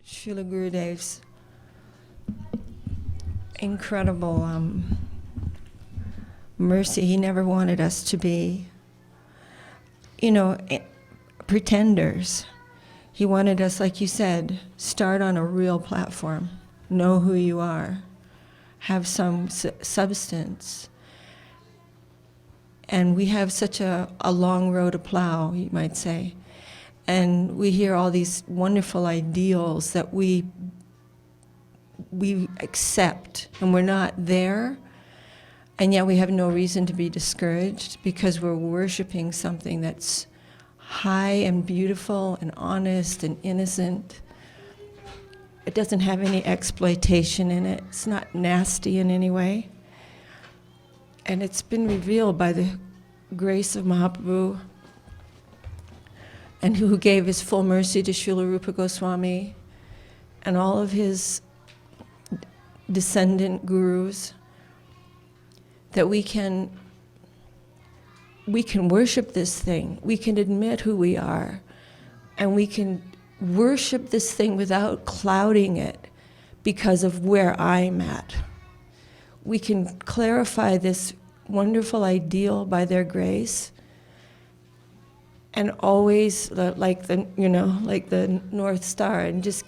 Srila Gurudev's incredible mercy. He never wanted us to be, pretenders. He wanted us, like you said, start on a real platform, know who you are, have some substance. And we have such a long road to plow, you might say. And we hear all these wonderful ideals that we accept, and we're not there, and yet we have no reason to be discouraged because we're worshiping something that's high and beautiful and honest and innocent. It doesn't have any exploitation in it. It's not nasty in any way. And it's been revealed by the grace of Mahaprabhu, and who gave his full mercy to Srila Rupa Goswami and all of his descendant gurus, that we can worship this thing. We can admit who we are, and we can worship this thing without clouding it because of where I'm at. We can clarify this wonderful ideal by their grace, and always like the North Star, and just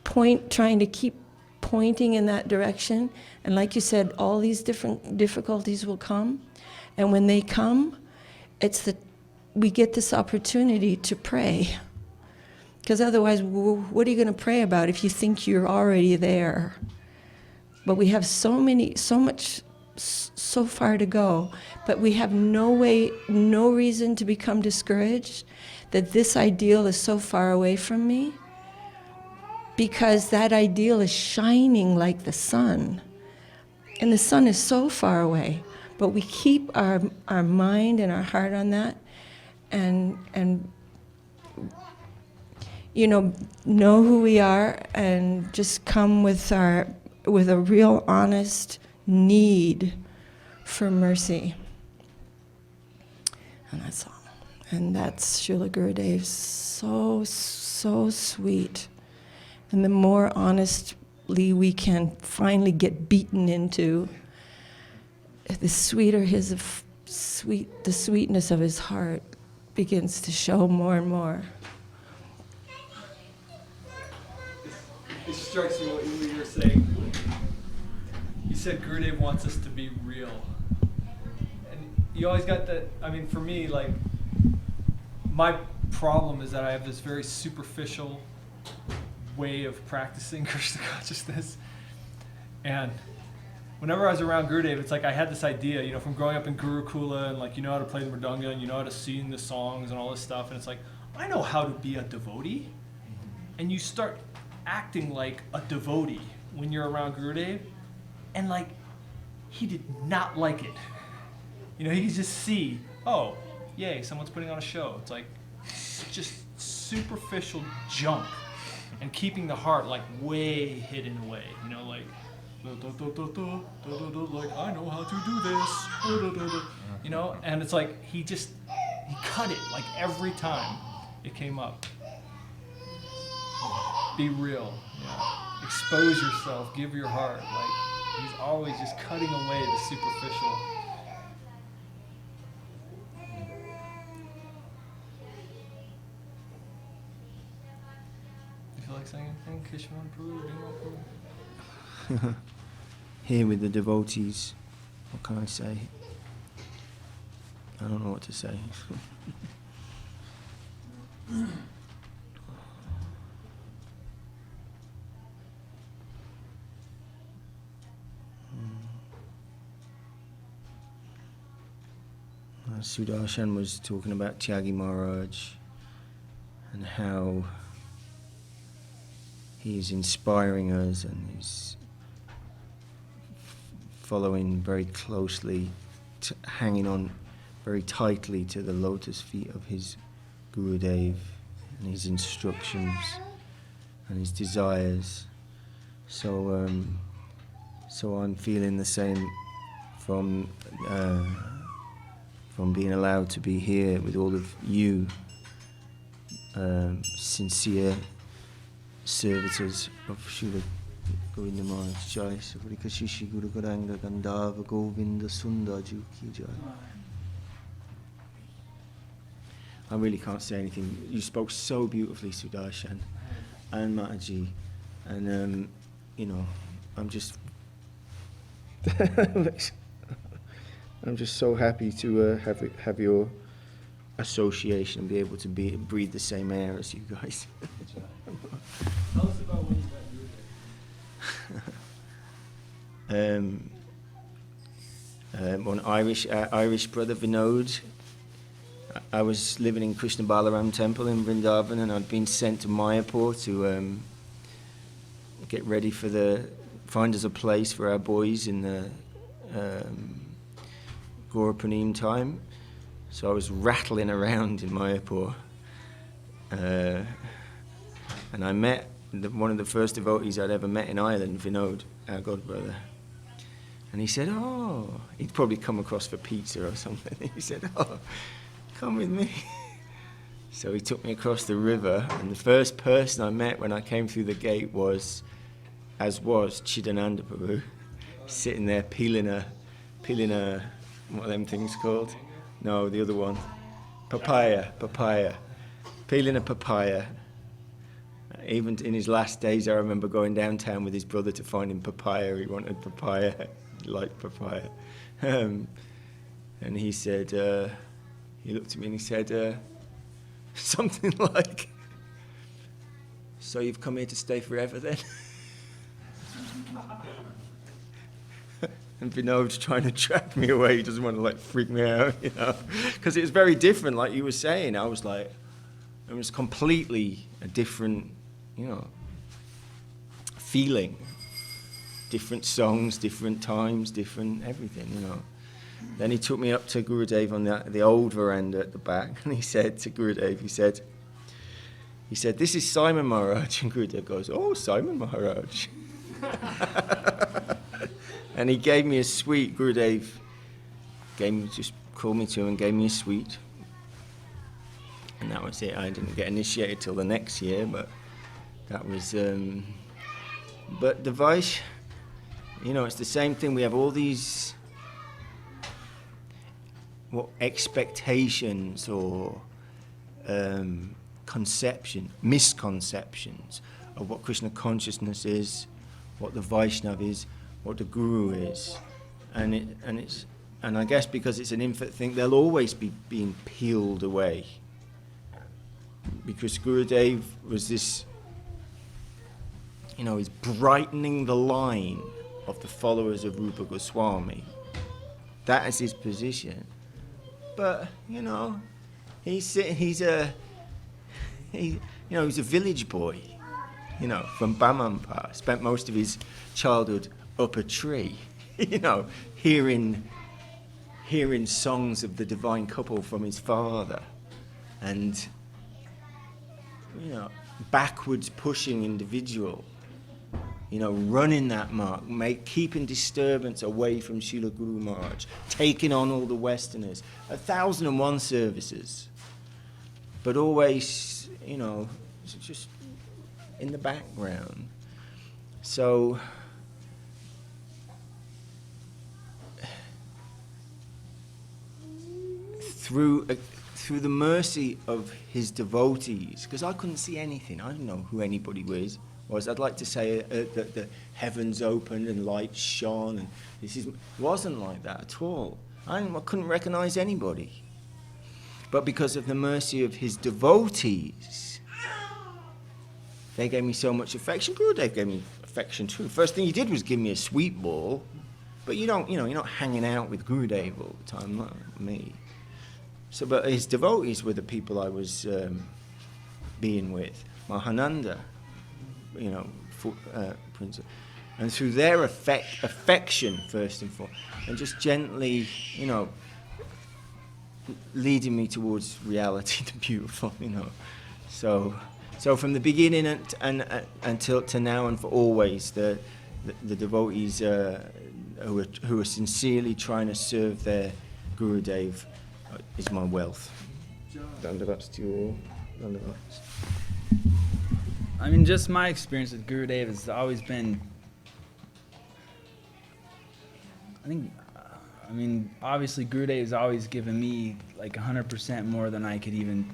trying to keep pointing in that direction. And like you said, all these different difficulties will come, and when they come, we get this opportunity to pray. Because otherwise, what are you going to pray about if you think you're already there? But we have so far to go, but we have no reason to become discouraged that this ideal is so far away from me, because that ideal is shining like the sun, and the sun is so far away. But we keep our mind and our heart on that, and know who we are, and just come with a real honest need for mercy. And that's all. And that's Srila Gurudev. So sweet. And the more honestly we can finally get beaten into, the sweeter the sweetness of his heart begins to show more and more. It strikes me what you were saying. You said Gurudev wants us to be real. And you always got that, for me, like, my problem is that I have this very superficial way of practicing Krishna consciousness. And whenever I was around Gurudev, it's like I had this idea, from growing up in Gurukula, and like, you know how to play the mridanga, and you know how to sing the songs and all this stuff, and it's like, I know how to be a devotee. And you start acting like a devotee when you're around Gurudev, and like, he did not like it. He could just see, oh, yay, someone's putting on a show. It's like, just superficial junk, and keeping the heart like way hidden away, like, like, I know how to do this, and it's like, he cut it like every time it came up. Be real, expose yourself, give your heart. Like, he's always just cutting away the superficial. You feel like saying anything? Keshavananda Prabhu, Bhimal Prabhu? Here with the devotees, what can I say? I don't know what to say. Sudarshan was talking about Tyagi Maharaj and how he's inspiring us, and he's following very closely, hanging on very tightly to the lotus feet of his Gurudev and his instructions and his desires. So I'm feeling the same from being allowed to be here with all of you, sincere servitors of Srila Govinda Maharaj Jai, Rai Kishori Guru Gauranga Gandhava Govinda Sundar Ki Jai. I really can't say anything. You spoke so beautifully, Sudarshan and Mataji, and I'm just I'm just so happy to have your association and be able to breathe the same air as you guys. Tell us about when you got Gurudev. One Irish brother Vinod. I was living in Krishna Balaram temple in Vrindavan, and I'd been sent to Mayapur to get ready for find us a place for our boys in the Gaurapanim time. So I was rattling around in Mayapur, and I met one of the first devotees I'd ever met in Ireland, Vinod, our godbrother. And he said, "Oh," he'd probably come across for pizza or something. He said, "Oh, come with me." So he took me across the river, and the first person I met when I came through the gate was Chidananda Prabhu, sitting there peeling a what are them things called? No, the other one. Papaya. Peeling a papaya. Even in his last days, I remember going downtown with his brother to find him papaya. He wanted papaya. He liked papaya. And he said, he looked at me and he said, something like, "So you've come here to stay forever then?" And Vinod's trying to drag me away. He doesn't want to freak me out, because it was very different, like you were saying. I was like, it was completely a different, feeling. Different songs, different times, different everything, Then he took me up to Gurudev on the old veranda at the back, and he said to Gurudev, he said, "This is Simon Maharaj." And Gurudev goes, "Oh, Simon Maharaj." And he gave me a sweet. Gurudev just called me to him and gave me a sweet. And that was it. I didn't get initiated till the next year, but that was... but Device, it's the same thing. We have all these expectations or misconceptions of what Krishna consciousness is, what the Vaishnav is, what the Guru is, and I guess because it's an infinite thing, they'll always be being peeled away. Because Gurudev was this, he's brightening the line of the followers of Rupa Goswami. That is his position. But he's a village boy, from Bamampa. Spent most of his childhood up a tree, hearing songs of the divine couple from his father, and backwards pushing individual, running that mark, keeping disturbance away from Srila Guru Maharaj, taking on all the Westerners, 1,001 services, but always, just in the background. So through the mercy of his devotees, because I couldn't see anything, I didn't know who anybody was. I'd like to say that the heavens opened and light shone, and it wasn't like that at all. I couldn't recognize anybody. But because of the mercy of his devotees, they gave me so much affection. Gurudev gave me affection too. First thing he did was give me a sweet ball, but you're not hanging out with Gurudev all the time, not me. So, but his devotees were the people I was being with. Mahananda, Prince, and through their affection first and foremost, and just gently, leading me towards reality, the beautiful, So from the beginning and until to now and for always, the devotees who are sincerely trying to serve their Gurudev is my wealth. Dandavats to you all. Dandavats. I mean, just my experience with Gurudev has always been, obviously Gurudev's always given me like 100% more than I could even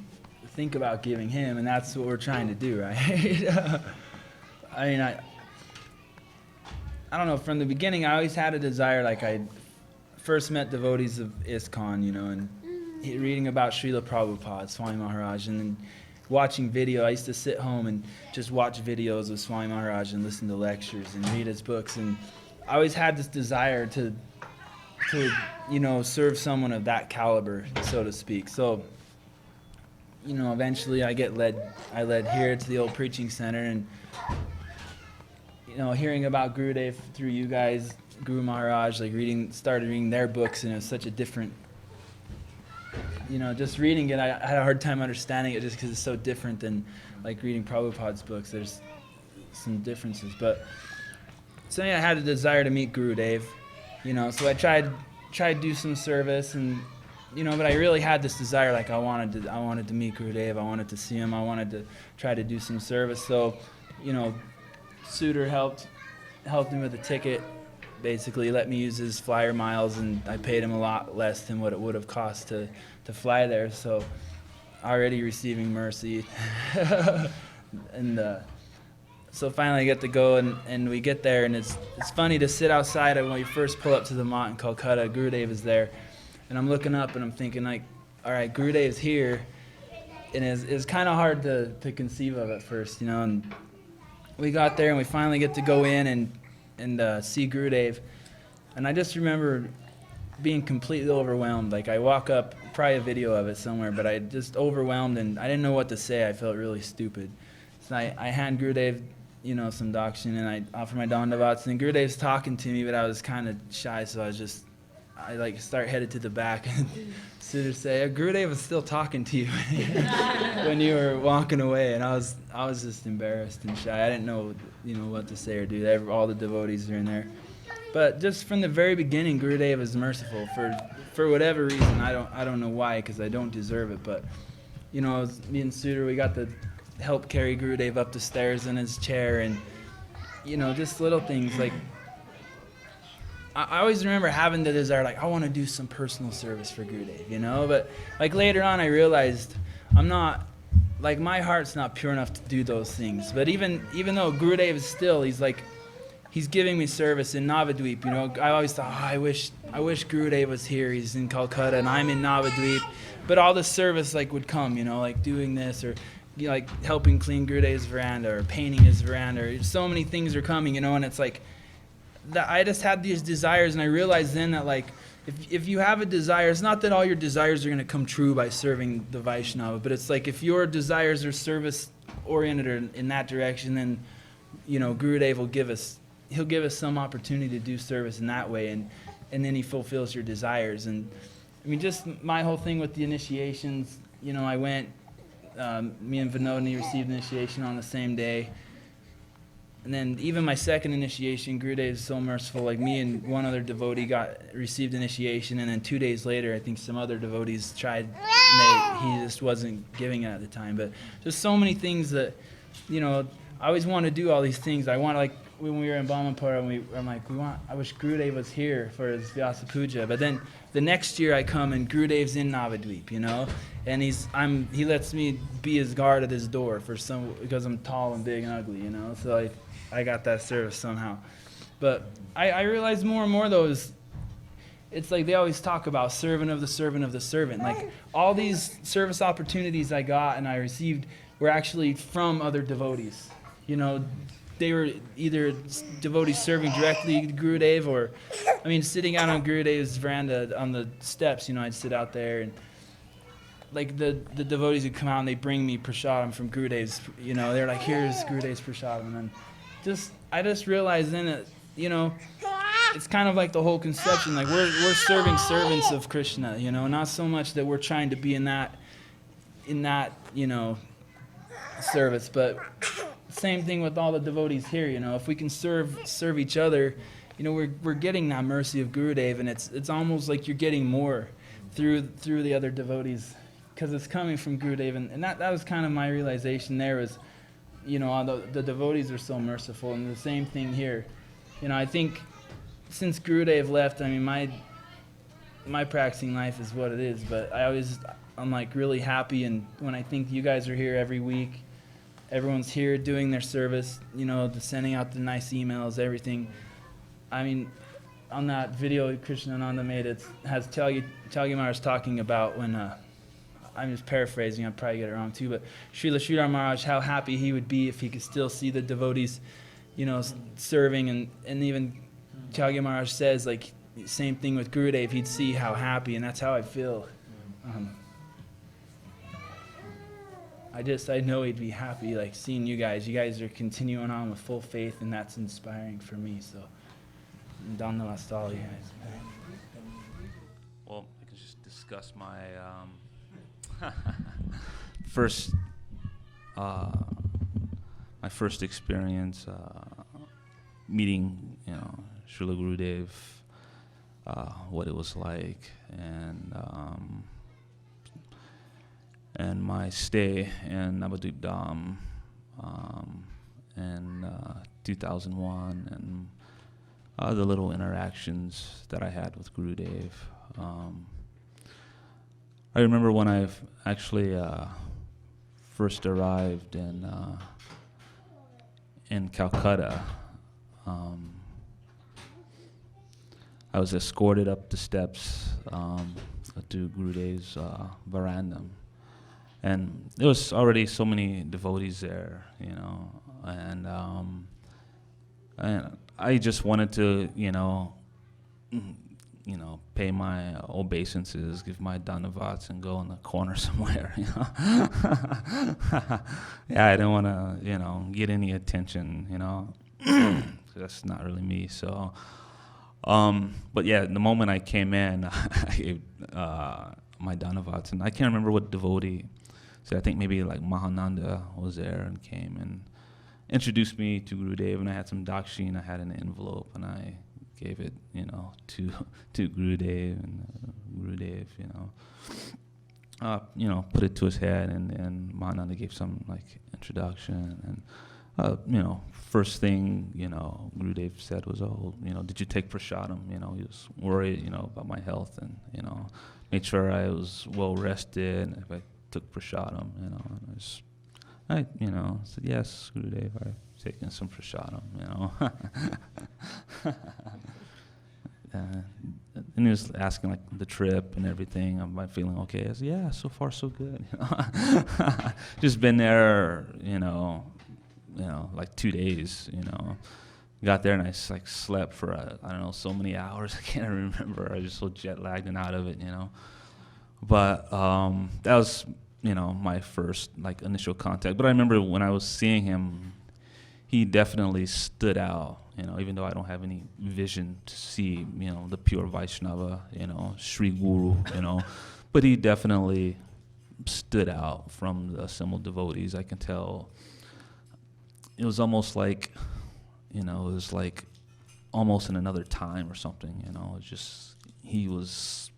think about giving him, and that's what we're trying to do, right? I don't know, from the beginning I always had a desire, like I first met devotees of ISKCON, and reading about Srila Prabhupada, Swami Maharaj, and then watching video. I used to sit home and just watch videos of Swami Maharaj and listen to lectures and read his books, and I always had this desire to serve someone of that caliber, so to speak. So, eventually I led here to the old preaching center, and hearing about Gurudev through you guys, Guru Maharaj, like started reading their books, and it was such a different, just reading it, I had a hard time understanding it just because it's so different than like reading Prabhupada's books. There's some differences, but so I had a desire to meet Gurudev, so I tried to do some service, and but I really had this desire, like I wanted to meet Gurudev, I wanted to see him, I wanted to try to do some service. So, Sudar helped me with a ticket. Basically, he let me use his flyer miles, and I paid him a lot less than what it would have cost to fly there. So, already receiving mercy, and so finally I get to go, and we get there, and it's funny to sit outside when we first pull up to the mott in Calcutta. Gurudev is there, and I'm looking up and I'm thinking, like, all right, Gurudev's here, and it's kind of hard to conceive of at first, and we got there and we finally get to go in and see Gurudev, and I just remember being completely overwhelmed. Like, I walk up, probably a video of it somewhere, but I just overwhelmed, and I didn't know what to say. I felt really stupid. So I hand Gurudev, some dakshin, and I offer my dandavats, and Gurudev's talking to me, but I was kind of shy, so I start headed to the back, and Sudar say, Gurudev was still talking to you when you were walking away, and I was just embarrassed and shy. I didn't know, what to say or do. All the devotees are in there. But just from the very beginning, Gurudev is merciful for whatever reason. I don't know why, because I don't deserve it. But me and Sudar, we got to help carry Gurudev up the stairs in his chair, and just little things like. I always remember having the desire, like, I want to do some personal service for Gurudev, but like later on I realized I'm not, like, my heart's not pure enough to do those things. But even though Gurudev is still, he's giving me service in Navadvip, I always thought, I wish Gurudev was here, he's in Calcutta and I'm in Navadvip, but all the service would come, like doing this, or like helping clean Gurudev's veranda, or painting his veranda, or so many things are coming, and it's like, that I just had these desires, and I realized then that, like, if you have a desire, it's not that all your desires are going to come true by serving the Vaishnava, but it's like if your desires are service-oriented or in that direction, then, Gurudev he'll give us some opportunity to do service in that way, and then he fulfills your desires. And, just my whole thing with the initiations, I went, me and Vinodini received initiation on the same day. And then even my second initiation, Gurudev is so merciful. Like, me and one other devotee received initiation, and then 2 days later, I think some other devotees tried, and he just wasn't giving it at the time. But just so many things that, I always want to do all these things. I want, like, when we were in Bhamanpura, I'm like, I wish Gurudev was here for his Vyasa Puja. But then the next year I come, and Gurudev's in Navadvip, and he lets me be his guard at his door because I'm tall and big and ugly, So I got that service somehow. But I realized more and more, though, it's like they always talk about servant of the servant of the servant. Like, all these service opportunities I got and I received were actually from other devotees. They were either devotees serving directly to Gurudev, or, sitting out on Gurudev's veranda on the steps, I'd sit out there, and like the devotees would come out and they bring me prasadam from Gurudev's, they're like, here's Gurudev's prasadam. And then I just realized then that, it's kind of like the whole conception, like we're serving servants of Krishna, not so much that we're trying to be in that service, but same thing with all the devotees here, if we can serve each other, we're getting that mercy of Gurudev, and it's almost like you're getting more through the other devotees, because it's coming from Gurudev, and that was kind of my realization there, was the devotees are so merciful, and the same thing here. I think since Gurudev left, I mean, my practicing life is what it is, but I'm like really happy, and when I think you guys are here every week, everyone's here doing their service, sending out the nice emails, everything. I mean, on that video Krishnananda made, it has Tyagi Maharaj talking about when, I'm just paraphrasing, I'll probably get it wrong too, but Srila Maharaj, how happy he would be if he could still see the devotees, serving, and even Tyagi Maharaj says, like, same thing with Gurudev, he'd see how happy, and that's how I feel. I know he'd be happy, like, seeing you guys. You guys are continuing on with full faith, and that's inspiring for me, so. Dhanyavad to all you guys. Well, I can just discuss my first experience meeting, Srila Gurudev, what it was like, and my stay in Navadvip Dham in 2001, and the little interactions that I had with Gurudev. I remember when I actually first arrived in Calcutta. I was escorted up the steps to Gurudev's veranda, and there was already so many devotees there, and I just wanted to, pay my obeisances, give my dhanavats, and go in the corner somewhere, Yeah, I didn't want to, get any attention, That's not really me, so. But yeah, the moment I came in, I gave my dhanavats, and I can't remember what devotee. So I think maybe like Mahananda was there and came and introduced me to Gurudev, and I had some dakshin. I had an envelope, and I gave it, to Gurudev, and Gurudev, put it to his head, and Mahananda gave some like introduction, and first thing Gurudev said was, "Oh, did you take prasadam?" He was worried, about my health, and made sure I was well rested. If I took prasadam, and I said, "Yes, Gurudev, I've taken some prasadam," and he was asking like the trip and everything. Am I feeling okay? I said, "Yeah, so far so good." Just been there, like 2 days. Got there and I like slept for I don't know, so many hours. I can't remember. I was just so jet lagged and out of it, But that was my first like initial contact. But I remember when I was seeing him, he definitely stood out. Even though I don't have any vision to see, the pure Vaishnava, Sri Guru, but he definitely stood out from the assembled devotees. I can tell. It was almost like, it was like almost in another time or something. It's just he was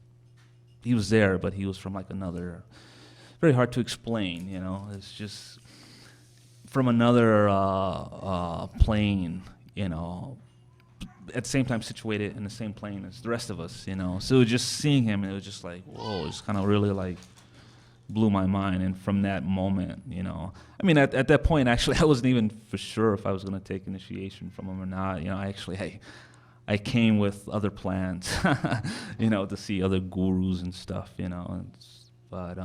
there, but he was from like another. Very hard to explain. It's just from another plane. At the same time situated in the same plane as the rest of us, So just seeing him, it was just like, whoa, it's kind of really like blew my mind. And from that moment, I mean, at that point, actually, I wasn't even for sure if I was going to take initiation from him or not. I came with other plans, to see other gurus and stuff, But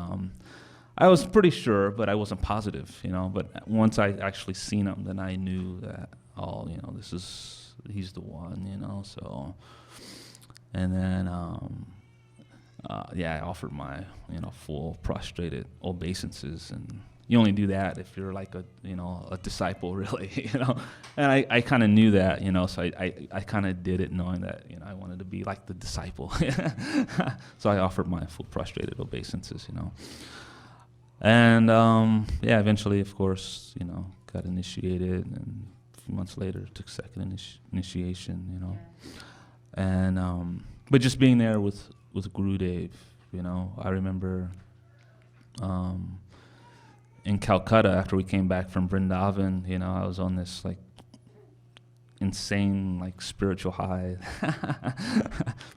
I was pretty sure, but I wasn't positive, But once I actually seen him, then I knew that, he's the one, So, and then, I offered my, full prostrated obeisances, and you only do that if you're like a disciple, really, And I kind of knew that, So I kind of did it knowing that, I wanted to be like the disciple. So I offered my full prostrated obeisances, And eventually, of course, got initiated, and a few months later took second initiation, And but just being there with Gurudev, I remember, in Calcutta, after we came back from Vrindavan, you know, I was on this like insane like spiritual high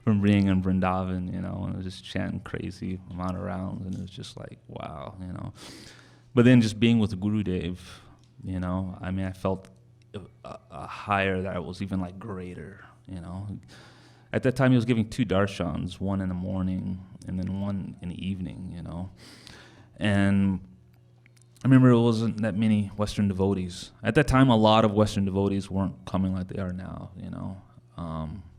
from being in Vrindavan, you know, and I was just chanting crazy amount of rounds, and it was just like, wow, you know. But then just being with the Gurudev, you know, I mean, I felt a higher that was even like greater, you know. At that time, he was giving 2 darshans, one in the morning and then one in the evening, you know. And I remember it wasn't that many Western devotees. At that time, a lot of Western devotees weren't coming like they are now, you know.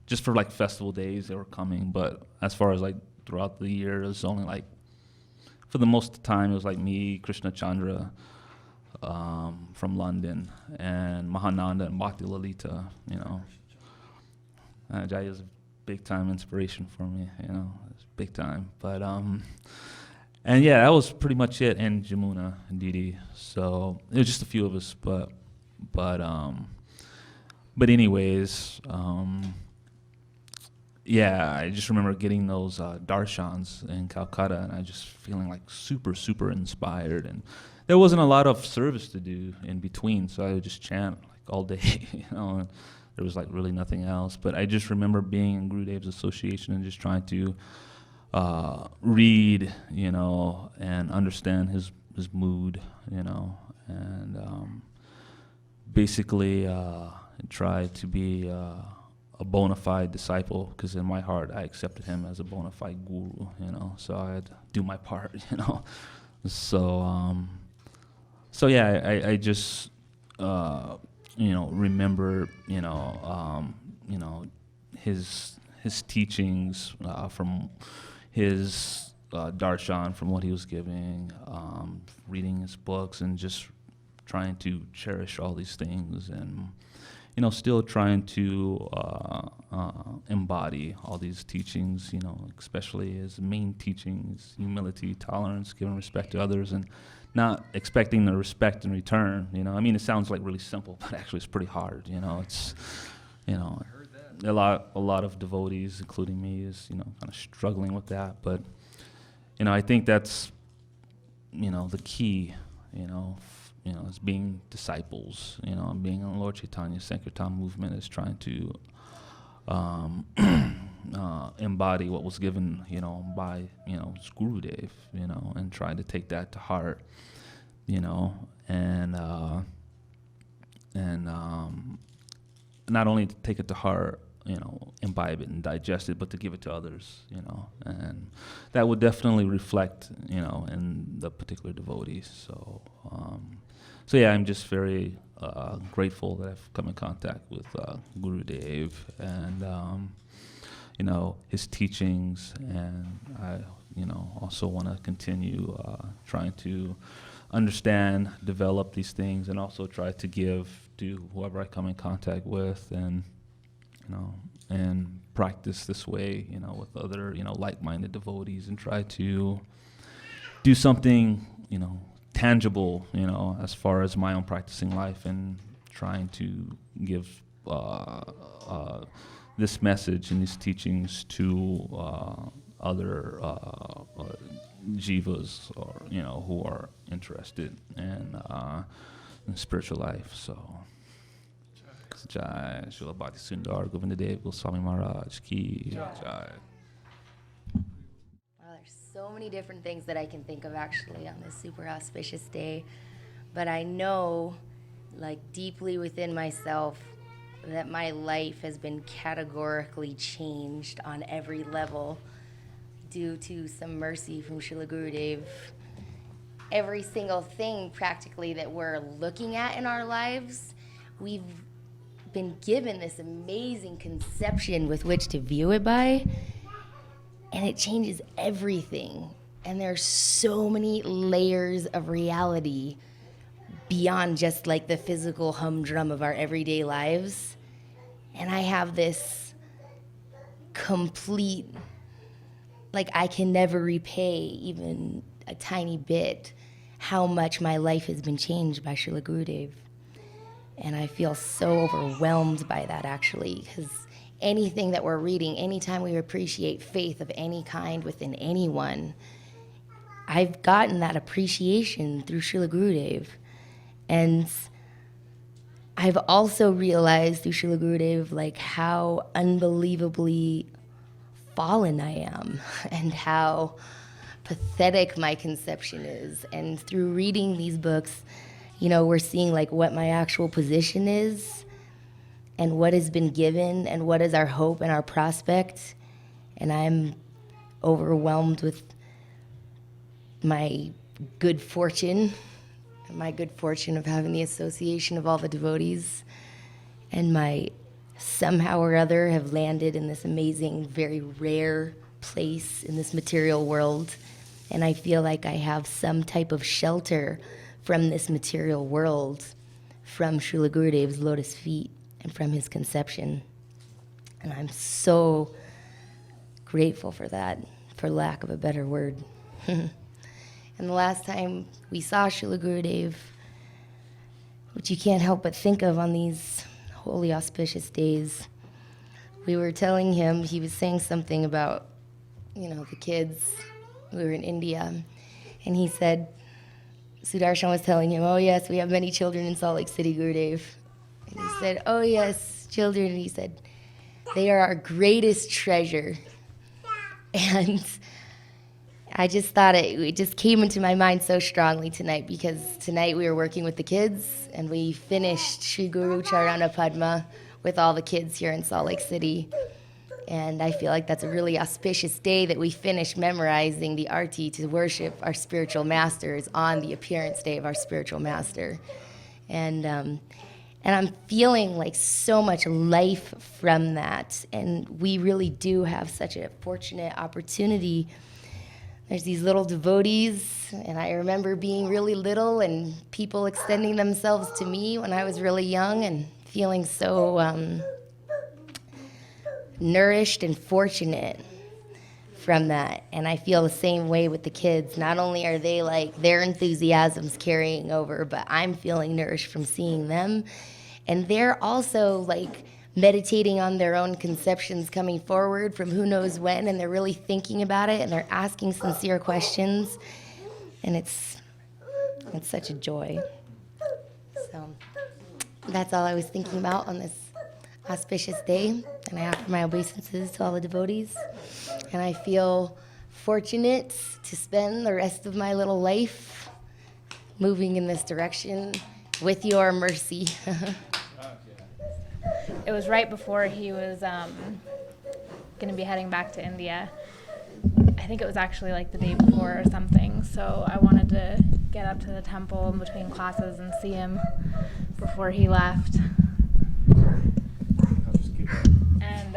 Just for like festival days, they were coming. But as far as like throughout the year, it was only like, for the most of the time, it was like me, Krishna Chandra from London, and Mahananda and Bhakti Lalita, you know. Jai is a big time inspiration for me, you know, it's big time. But and yeah, that was pretty much it. And Jamuna and Didi, so it was just a few of us. But anyways, yeah, I just remember getting those darshans in Calcutta, and I just feeling like super inspired. And there wasn't a lot of service to do in between, so I would just chant like all day, you know. And there was like really nothing else. But I just remember being in Gurudev's association and just trying to read, you know, and understand his mood, you know, and basically try to be a bona fide disciple, because in my heart I accepted him as a bona fide guru, you know, so I had to do my part, you know. So yeah, I just you know, remember, you know, his teachings from his darshan, from what he was giving, reading his books, and just trying to cherish all these things, and, you know, still trying to embody all these teachings, you know, especially his main teachings: humility, tolerance, giving respect to others, and not expecting the respect in return, you know. I mean, it sounds like really simple, but actually it's pretty hard, you know. It's, you know, a lot of devotees, including me, is, you know, kind of struggling with that. But, you know, I think that's, you know, the key, you know, is being disciples, you know, and being in the Lord Chaitanya Sankirtan movement is trying to embody what was given, you know, by, you know, Gurudev, you know, and trying to take that to heart, you know, and not only to take it to heart, you know, imbibe it and digest it, but to give it to others, you know, and that would definitely reflect, you know, in the particular devotees. So yeah, I'm just very grateful that I've come in contact with Gurudev and, you know, his teachings, and I, you know, also want to continue trying to understand, develop these things, and also try to give to whoever I come in contact with, and, you know, and practice this way, you know, with other, you know, like-minded devotees, and try to do something, you know, tangible, you know, as far as my own practicing life, and trying to give this message and these teachings to other jivas, or, you know, who are interested in spiritual life. So, Jai Srila Bhakti Sundar Govinda-dev Goswami Maharaj ki Jai. Wow, there's so many different things that I can think of actually on this super auspicious day, but I know, like, deeply within myself, that my life has been categorically changed on every level due to some mercy from Srila Gurudev. Every single thing practically that we're looking at in our lives, we've been given this amazing conception with which to view it by, and it changes everything. And there's so many layers of reality beyond just like the physical humdrum of our everyday lives. And I have this complete, like, I can never repay even a tiny bit how much my life has been changed by Srila Gurudev. And I feel so overwhelmed by that, actually, because anything that we're reading, anytime we appreciate faith of any kind within anyone, I've gotten that appreciation through Srila Gurudev. And I've also realized through Srila Gurudev, like, how unbelievably fallen I am and how pathetic my conception is. And through reading these books, you know, we're seeing like what my actual position is and what has been given and what is our hope and our prospect. And I'm overwhelmed with my good fortune of having the association of all the devotees, and my somehow or other have landed in this amazing, very rare place in this material world. And I feel like I have some type of shelter from this material world, from Srila Gurudev's lotus feet and from his conception. And I'm so grateful for that, for lack of a better word. And the last time we saw Srila Gurudev, which you can't help but think of on these holy auspicious days, we were telling him, he was saying something about, you know, the kids. We were in India, and he said, Sudarshan was telling him, oh yes, we have many children in Salt Lake City, Gurudev. And he said, oh yes, children. And he said, they are our greatest treasure. And I just thought it just came into my mind so strongly tonight, because tonight we were working with the kids, and we finished Sri Guru Charana Padma with all the kids here in Salt Lake City. And I feel like that's a really auspicious day that we finished memorizing the arti to worship our spiritual masters on the appearance day of our spiritual master. And I'm feeling like so much life from that. And we really do have such a fortunate opportunity. There's these little devotees, and I remember being really little and people extending themselves to me when I was really young, and feeling so nourished and fortunate from that. And I feel the same way with the kids. Not only are they like, their enthusiasm's carrying over, but I'm feeling nourished from seeing them. And they're also like meditating on their own conceptions coming forward from who knows when, and they're really thinking about it, and they're asking sincere questions. And it's such a joy. So that's all I was thinking about on this auspicious day, and I offer my obeisances to all the devotees. And I feel fortunate to spend the rest of my little life moving in this direction with your mercy. It was right before he was going to be heading back to India. I think it was actually like the day before or something. So I wanted to get up to the temple in between classes and see him before he left. And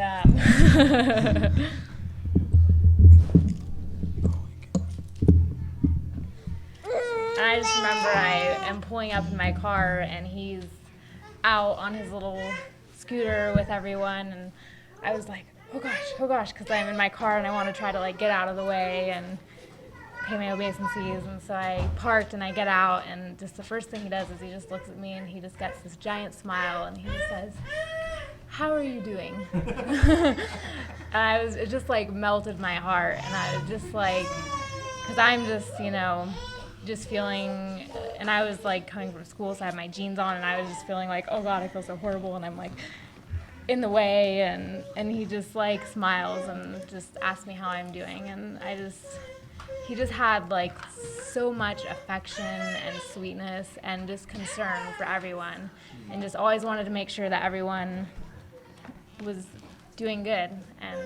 I just remember I am pulling up in my car, and he's out on his little scooter with everyone, and I was like, oh gosh, because I'm in my car and I want to try to like get out of the way and pay my obeisances. And so I parked and I get out, and just the first thing he does is he just looks at me and he just gets this giant smile and he just says, how are you doing? And it just like melted my heart, and I was just like, because I'm just, you know, just feeling, and I was like coming from school, so I had my jeans on, and I was just feeling like, oh God, I feel so horrible, and I'm like in the way, and he just like smiles and just asks me how I'm doing, and he just had like so much affection and sweetness and just concern for everyone, and just always wanted to make sure that everyone was doing good and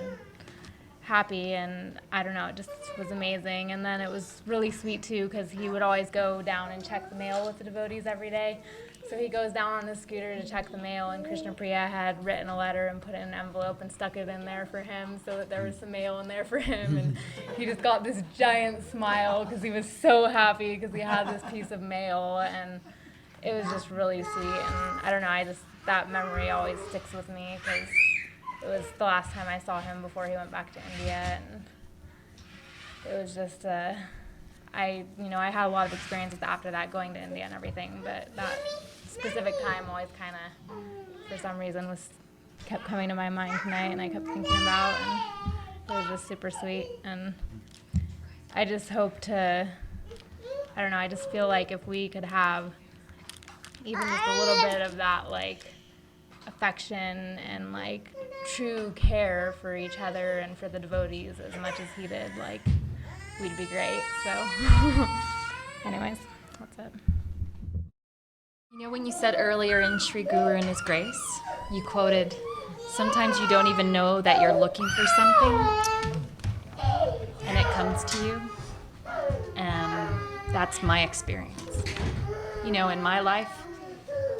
happy, and I don't know, it just was amazing. And then it was really sweet too, because he would always go down and check the mail with the devotees every day. So he goes down on his scooter to check the mail, and Krishna Priya had written a letter and put it in an envelope and stuck it in there for him so that there was some mail in there for him. And he just got this giant smile because he was so happy because he had this piece of mail, and it was just really sweet. And I don't know, that memory always sticks with me because it was the last time I saw him before he went back to India, and it was just, I had a lot of experiences after that going to India and everything, but that specific time always kind of, for some reason, kept coming to my mind tonight, and I kept thinking about, and it was just super sweet. And I just hope to, I don't know, I just feel like if we could have even just a little bit of that, like, affection and, like, true care for each other and for the devotees as much as he did, like, we'd be great. So, anyways, that's it. You know, when you said earlier in Sri Guru and His Grace, you quoted, sometimes you don't even know that you're looking for something, and it comes to you. And that's my experience. You know, in my life,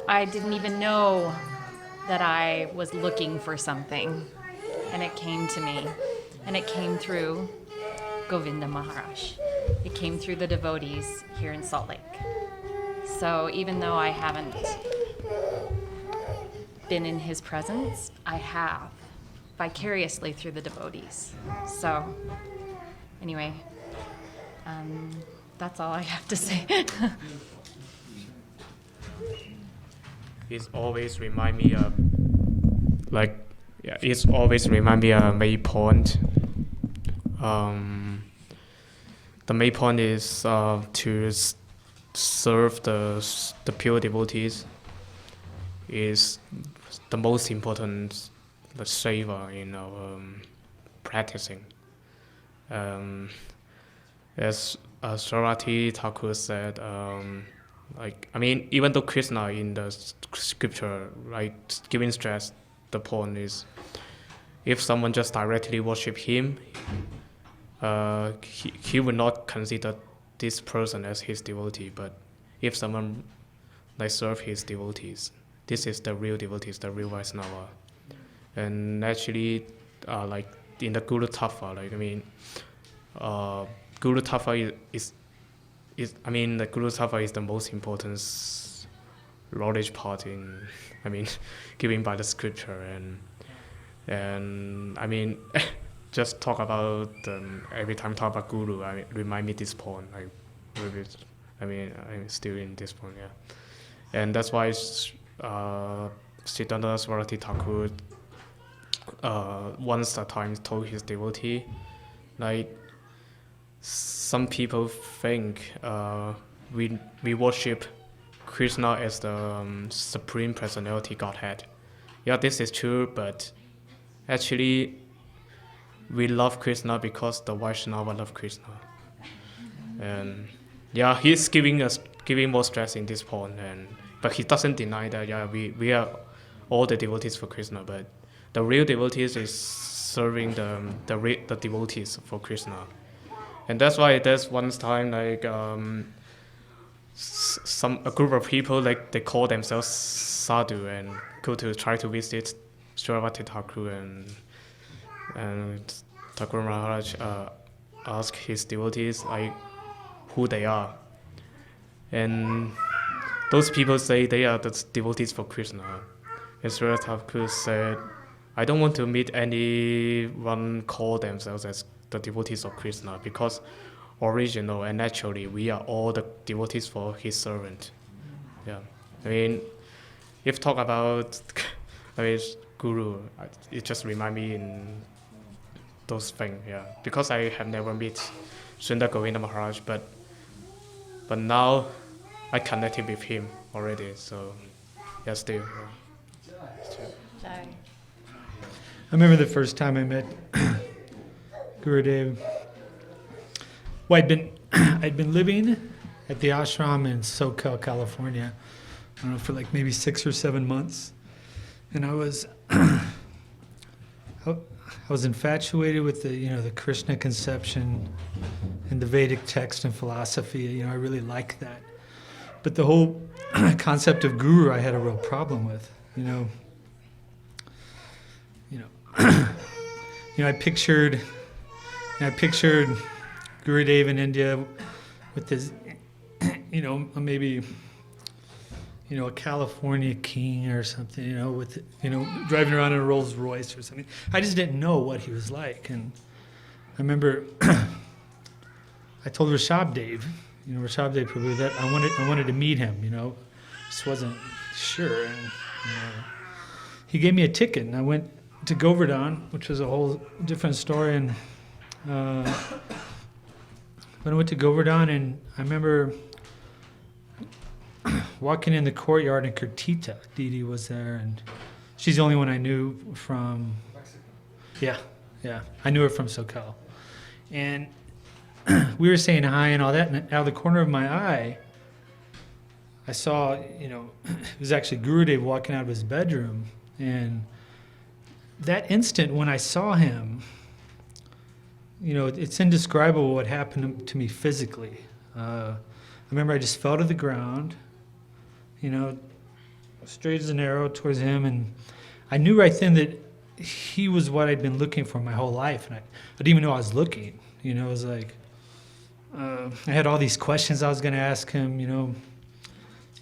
I didn't even know that I was looking for something, and it came to me, and it came through Govinda Maharaj. It came through the devotees here in Salt Lake. So even though I haven't been in his presence, I have vicariously through the devotees. So anyway, that's all I have to say. It's always remind me of, it's always remind me of main point. The main point is to serve the pure devotees is the most important savor in our practicing. As Sarati Thakur said, even though Krishna in the scripture, giving stress, the point is, if someone just directly worship him, he would not consider this person as his devotee. But if someone serve his devotees, this is the real devotees, the real Vaishnava. And actually, in the Guru Tattva, Guru Tattva the Guru Tattva is the most important knowledge part in, given by the scripture, and just talk about every time talk about Guru, remind me this point. I'm still in this point, yeah, and that's why Siddhanta Saraswati Thakur once a time told his devotee, some people think we worship Krishna as the Supreme Personality Godhead. Yeah, this is true, but actually we love Krishna because the Vaishnava love Krishna. And yeah, he's giving more stress in this point, but he doesn't deny that we are all the devotees for Krishna, but the real devotees is serving the devotees for Krishna. And that's why there's one time a group of people they call themselves sadhu and go to try to visit Srila Thakur, and Thakur Maharaj ask his devotees who they are, and those people say they are the devotees for Krishna. And Srila Thakur said, I don't want to meet anyone call themselves as the devotees of Krishna, because original and naturally we are all the devotees for his servant. Yeah, if talk about Guru, it just remind me in those things. Yeah, because I have never met Srila Govinda Maharaj, but now I connected with him already. So yeah, still. Yeah. Sorry. I remember the first time I met Gurudev. Well, I'd been living at the ashram in SoCal, California, I don't know, for maybe 6 or 7 months, and I was infatuated with the Krishna conception and the Vedic text and philosophy. I really liked that, but the whole concept of guru I had a real problem with. I pictured Gurudev in India with this, maybe, a California king or something, with, driving around in a Rolls Royce or something. I just didn't know what he was like. And I remember I told Rishabdev Prabhu that I wanted to meet him, just wasn't sure. And he gave me a ticket, and I went to Govardhan, which was a whole different story. And when I went to Govardhan, and I remember walking in the courtyard, and Ratikanta Didi was there, and she's the only one I knew from Mexico. Yeah, I knew her from SoCal, and we were saying hi and all that, and out of the corner of my eye, I saw, it was actually Gurudev walking out of his bedroom, and that instant when I saw him, it's indescribable what happened to me physically. I remember I just fell to the ground, straight as an arrow towards him, and I knew right then that he was what I'd been looking for my whole life, and I didn't even know I was looking. It was like I had all these questions I was going to ask him,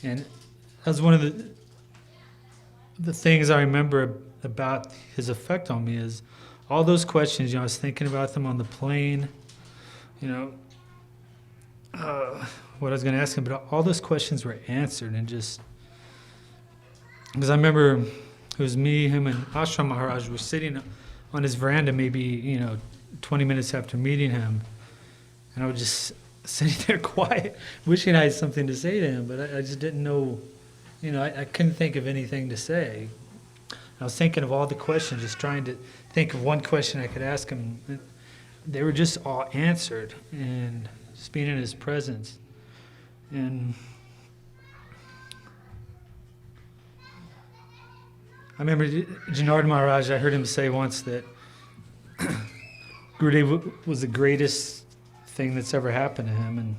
and that was one of the things I remember about his effect on me is all those questions. I was thinking about them on the plane, what I was going to ask him, but all those questions were answered, and just because I remember it was me, him, and Ashram Maharaj were sitting on his veranda, maybe 20 minutes after meeting him, and I was just sitting there quiet, wishing I had something to say to him, but I just didn't know, I couldn't think of anything to say. I was thinking of all the questions, just trying to think of one question I could ask him. They were just all answered, and just being in his presence. And I remember Jahnava Maharaj, I heard him say once that Gurudev was the greatest thing that's ever happened to him, and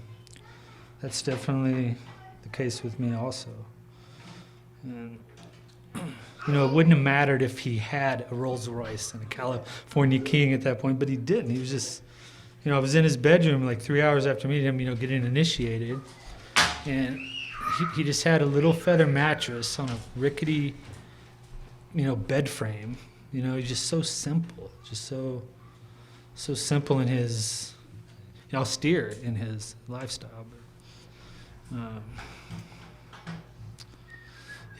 that's definitely the case with me also. And it wouldn't have mattered if he had a Rolls Royce and a California King at that point, but he didn't. He was just, I was in his bedroom like 3 hours after meeting him, getting initiated, and he just had a little feather mattress on a rickety, bed frame. He's just so simple, just so simple in his, austere in his lifestyle.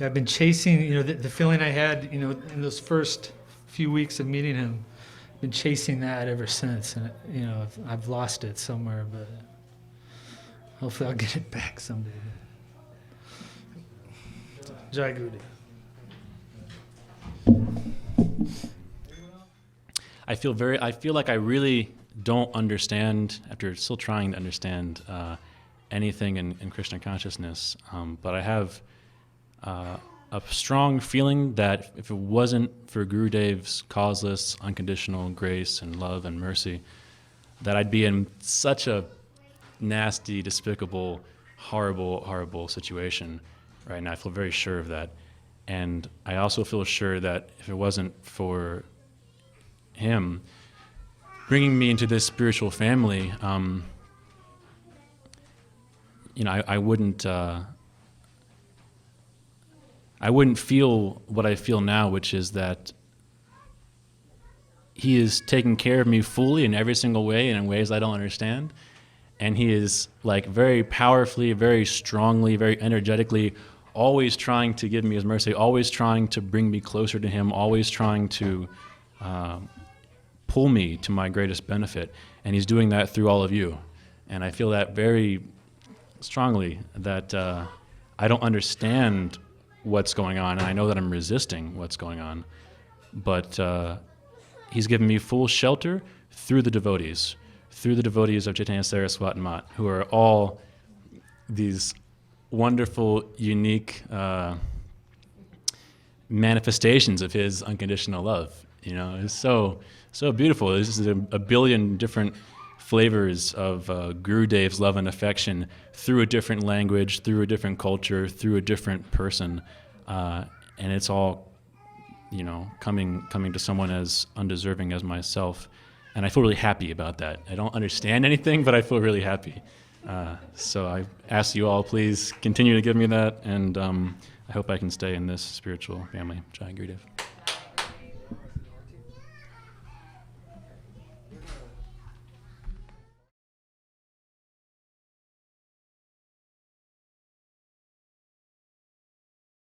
I've been chasing, the feeling I had, in those first few weeks of meeting him, been chasing that ever since, and I've lost it somewhere, but hopefully I'll get it back someday. Jai Gurudev. I feel like I really don't understand, after still trying to understand anything in Krishna consciousness, but I have a strong feeling that if it wasn't for Gurudev's causeless, unconditional grace and love and mercy, that I'd be in such a nasty, despicable, horrible, horrible situation right now. I feel very sure of that. And I also feel sure that if it wasn't for him bringing me into this spiritual family, I wouldn't feel what I feel now, which is that he is taking care of me fully in every single way and in ways I don't understand. And he is very powerfully, very strongly, very energetically always trying to give me his mercy, always trying to bring me closer to him, always trying to pull me to my greatest benefit. And he's doing that through all of you. And I feel that very strongly, that I don't understand what's going on, and I know that I'm resisting what's going on. But he's given me full shelter through the devotees of Chaitanya Saraswati Mat, who are all these wonderful, unique manifestations of his unconditional love. It's so beautiful. This is a billion different flavors of Gurudev's love and affection through a different language, through a different culture, through a different person, and it's all, coming to someone as undeserving as myself, and I feel really happy about that. I don't understand anything, but I feel really happy. So I ask you all, please continue to give me that, and I hope I can stay in this spiritual family. Jai Gurudev.